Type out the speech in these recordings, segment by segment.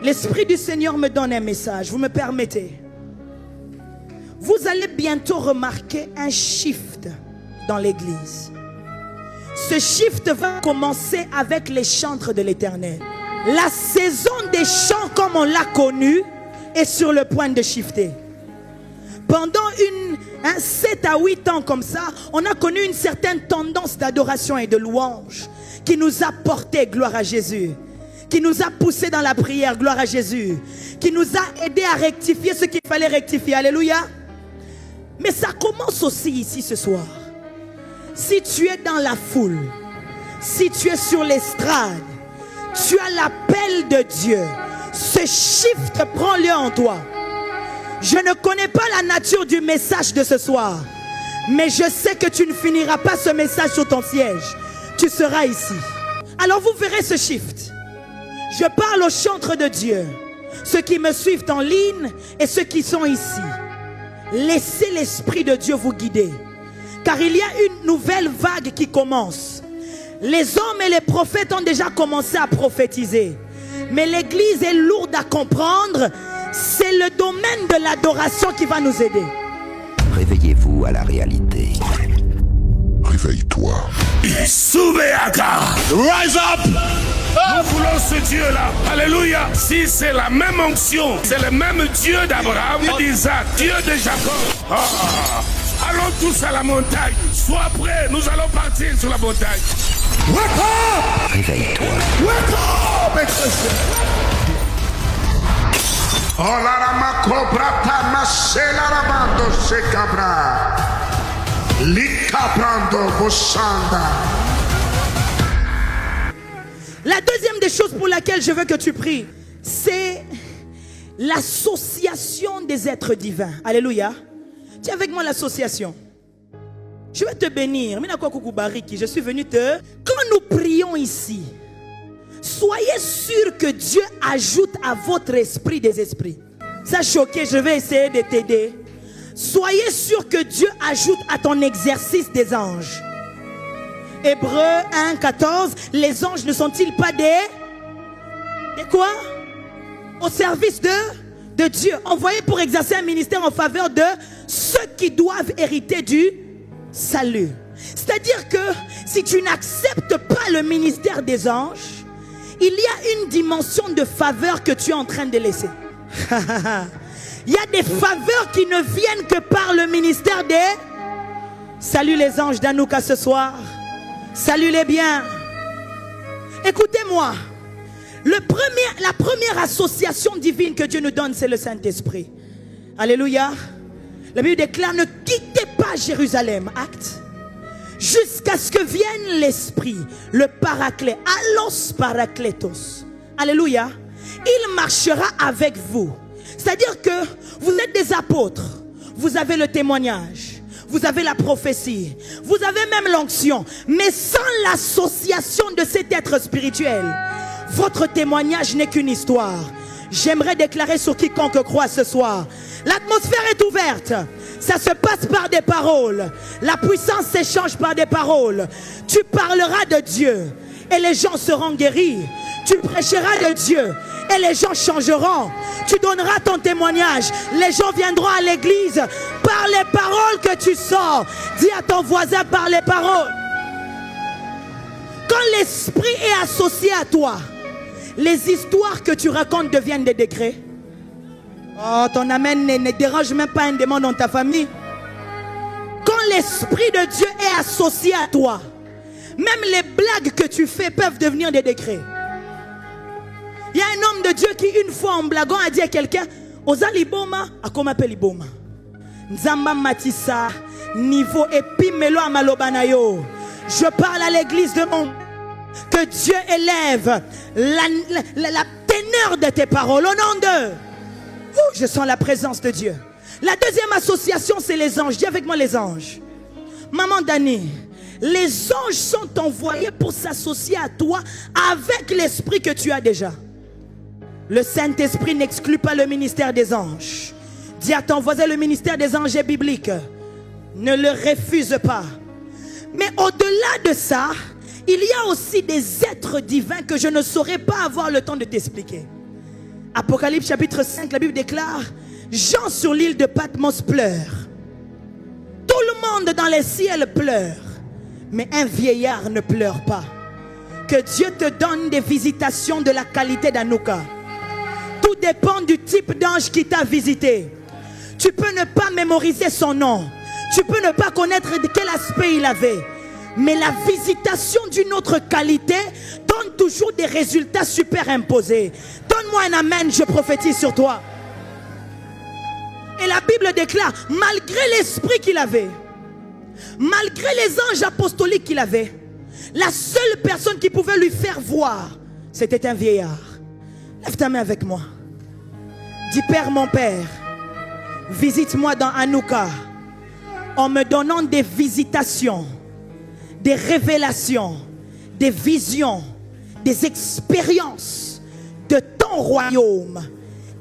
L'Esprit du Seigneur me donne un message, vous me permettez. Vous allez bientôt remarquer un shift dans l'église. Ce shift va commencer avec les chantres de l'Éternel. La saison des chants comme on l'a connue est sur le point de shifter. Pendant 7 à 8 ans comme ça, on a connu une certaine tendance d'adoration et de louange qui nous a porté gloire à Jésus, qui nous a poussé dans la prière, gloire à Jésus, qui nous a aidé à rectifier ce qu'il fallait rectifier, alléluia. Mais ça commence aussi ici ce soir. Si tu es dans la foule, si tu es sur l'estrade, tu as l'appel de Dieu. Ce shift, prends-le en toi. Je ne connais pas la nature du message de ce soir, mais je sais que tu ne finiras pas ce message sur ton siège. Tu seras ici. Alors vous verrez ce shift. Je parle aux chantres de Dieu, ceux qui me suivent en ligne et ceux qui sont ici. Laissez l'Esprit de Dieu vous guider, car il y a une nouvelle vague qui commence. Les hommes et les prophètes ont déjà commencé à prophétiser, mais l'église est lourde à comprendre. C'est le domaine de l'adoration qui va nous aider. Réveillez-vous à la réalité. Réveille-toi. Isubeaka. Rise up. Nous voulons ce Dieu-là. Alléluia. Si c'est la même onction, c'est le même Dieu d'Abraham, d'Isaac, Dieu de Jacob. Allons tous à la montagne. Sois prêts, nous allons partir sur la montagne. Wake up! Réveille-toi. Wake up! Oh la rama cobra ta masela ramando se cabra. Licabrando vosanda. La deuxième des choses pour laquelle je veux que tu pries, c'est l'association des êtres divins. Alléluia. Tiens avec moi l'association. Je vais te bénir. Je suis venu te... Quand nous prions ici, soyez sûr que Dieu ajoute à votre esprit des esprits. Ça choqué, je vais essayer de t'aider. Soyez sûr que Dieu ajoute à ton exercice des anges. Hébreux 1, 14. Les anges ne sont-ils pas des quoi? Au service de Dieu, envoyés pour exercer un ministère en faveur de ceux qui doivent hériter du salut. C'est-à-dire que si tu n'acceptes pas le ministère des anges, il y a une dimension de faveur que tu es en train de laisser. Il y a des faveurs qui ne viennent que par le ministère des... Salut les anges d'Anouka ce soir. Salut-les bien. Écoutez-moi. La première association divine que Dieu nous donne, c'est le Saint-Esprit. Alléluia. La Bible déclare, ne quittez pas Jérusalem, acte, jusqu'à ce que vienne l'Esprit, le Paraclet, allos Parakletos. Alléluia. Il marchera avec vous. C'est-à-dire que vous êtes des apôtres, vous avez le témoignage, vous avez la prophétie, vous avez même l'onction, mais sans l'association de cet être spirituel, votre témoignage n'est qu'une histoire. J'aimerais déclarer sur quiconque croit ce soir, l'atmosphère est ouverte. Ça se passe par des paroles. La puissance s'échange par des paroles. Tu parleras de Dieu et les gens seront guéris. Tu prêcheras de Dieu et les gens changeront. Tu donneras ton témoignage. Les gens viendront à l'église par les paroles que tu sors. Dis à ton voisin par les paroles. Quand l'esprit est associé à toi, les histoires que tu racontes deviennent des décrets. Oh, ton amen ne dérange même pas un démon dans ta famille. Quand l'esprit de Dieu est associé à toi, même les blagues que tu fais peuvent devenir des décrets. Il y a un homme de Dieu qui une fois en blaguant a dit à quelqu'un, Oza liboma, à comment appelle liboma? Nzamba matissa, niveau epimelo amalobanayo. Je parle à l'église de mon... Que Dieu élève la teneur de tes paroles au nom de... je sens la présence de Dieu. La deuxième association, c'est les anges. Dis avec moi les anges. Maman Dani, les anges sont envoyés pour s'associer à toi avec l'esprit que tu as déjà. Le Saint-Esprit n'exclut pas le ministère des anges. Dis à ton voisin, le ministère des anges est biblique. Ne le refuse pas. Mais au-delà de ça, il y a aussi des êtres divins que je ne saurais pas avoir le temps de t'expliquer. Apocalypse chapitre 5, la Bible déclare, Jean sur l'île de Patmos pleure. Tout le monde dans les ciels pleure. Mais un vieillard ne pleure pas. Que Dieu te donne des visitations de la qualité d'Anouka. Tout dépend du type d'ange qui t'a visité. Tu peux ne pas mémoriser son nom. Tu peux ne pas connaître de quel aspect il avait. Mais la visitation d'une autre qualité donne toujours des résultats superimposés. Donne-moi un amen, je prophétise sur toi. Et la Bible déclare, malgré l'esprit qu'il avait, malgré les anges apostoliques qu'il avait, la seule personne qui pouvait lui faire voir, c'était un vieillard. Lève ta main avec moi. Dis, Père, mon Père, visite-moi dans Anouka en me donnant des visitations, des révélations, des visions, des expériences de ton royaume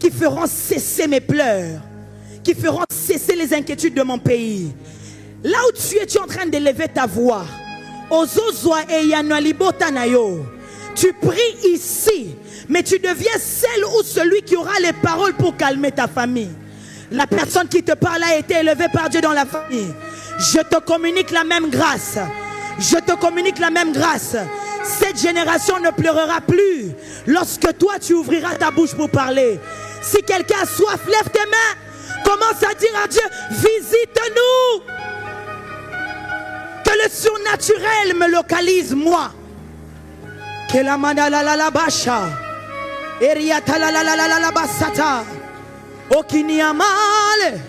qui feront cesser mes pleurs, qui feront cesser les inquiétudes de mon pays. Là où tu es en train d'élever ta voix. Tu pries ici, mais tu deviens celle ou celui qui aura les paroles pour calmer ta famille. La personne qui te parle a été élevée par Dieu dans la famille. Je te communique la même grâce. Je te communique la même grâce. Cette génération ne pleurera plus lorsque toi tu ouvriras ta bouche pour parler. Si quelqu'un a soif, lève tes mains. Commence à dire à Dieu, visite-nous. Que le surnaturel me localise, moi. Que la manala basha. Eriata la basata. Okiniamale.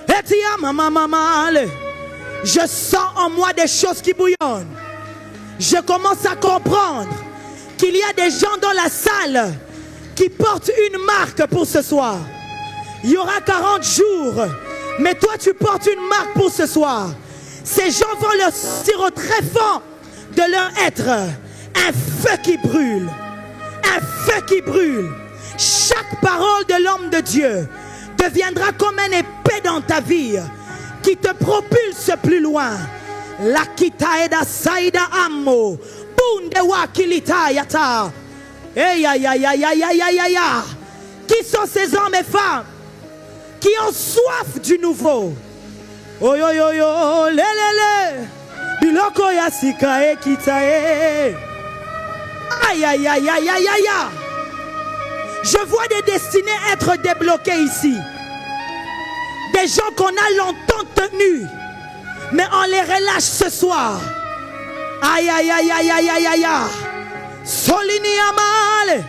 Etiamamamale. Je sens en moi des choses qui bouillonnent. Je commence à comprendre qu'il y a des gens dans la salle qui portent une marque pour ce soir. Il y aura 40 jours, mais toi tu portes une marque pour ce soir. Ces gens vont leur sortir au tréfonds de leur être un feu qui brûle. Un feu qui brûle. Chaque parole de l'homme de Dieu deviendra comme une épée dans ta vie qui te propulse plus loin. La kitaeda saida ammo bunde wakilita yata. Qui sont ces hommes et femmes qui ont soif du nouveau? Oh yo yo yo le le le biloko yasika e kitae. Aïe aïe aïe aïe aïe aïe. Je vois des destinées être débloquées ici. Des gens qu'on a longtemps tenus, mais on les relâche ce soir. Aïe aïe aïe aïe aïe aïe aïe. Solini amale.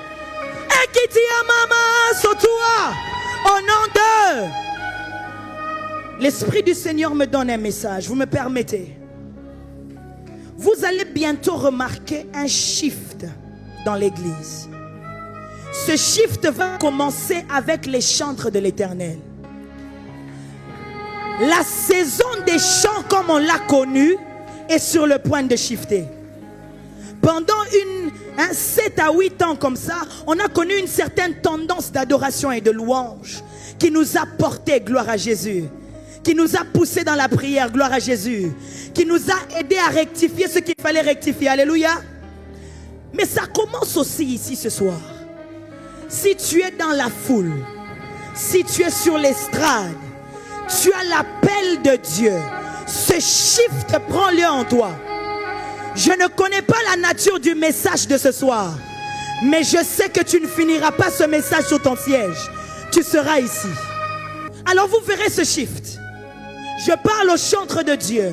Ekiti amama sotua. Au nom de... L'Esprit du Seigneur me donne un message. Vous me permettez? Vous allez bientôt remarquer un shift dans l'église. Ce shift va commencer avec les chantres de l'Éternel. La saison des chants comme on l'a connue est sur le point de shifter. Pendant 7 à 8 ans comme ça, on a connu une certaine tendance d'adoration et de louange qui nous a porté gloire à Jésus, qui nous a poussé dans la prière, gloire à Jésus, qui nous a aidé à rectifier ce qu'il fallait rectifier, alléluia. Mais ça commence aussi ici ce soir. Si tu es dans la foule, si tu es sur l'estrade, tu as l'appel de Dieu. Ce shift prend lieu en toi. Je ne connais pas la nature du message de ce soir, mais je sais que tu ne finiras pas ce message sur ton siège. Tu seras ici. Alors vous verrez ce shift. Je parle aux chantres de Dieu,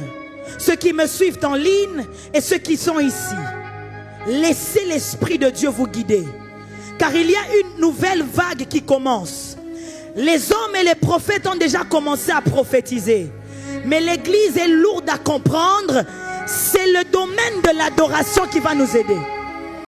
ceux qui me suivent en ligne et ceux qui sont ici. Laissez l'Esprit de Dieu vous guider, car il y a une nouvelle vague qui commence. Les hommes et les prophètes ont déjà commencé à prophétiser, mais l'église est lourde à comprendre. C'est le domaine de l'adoration qui va nous aider.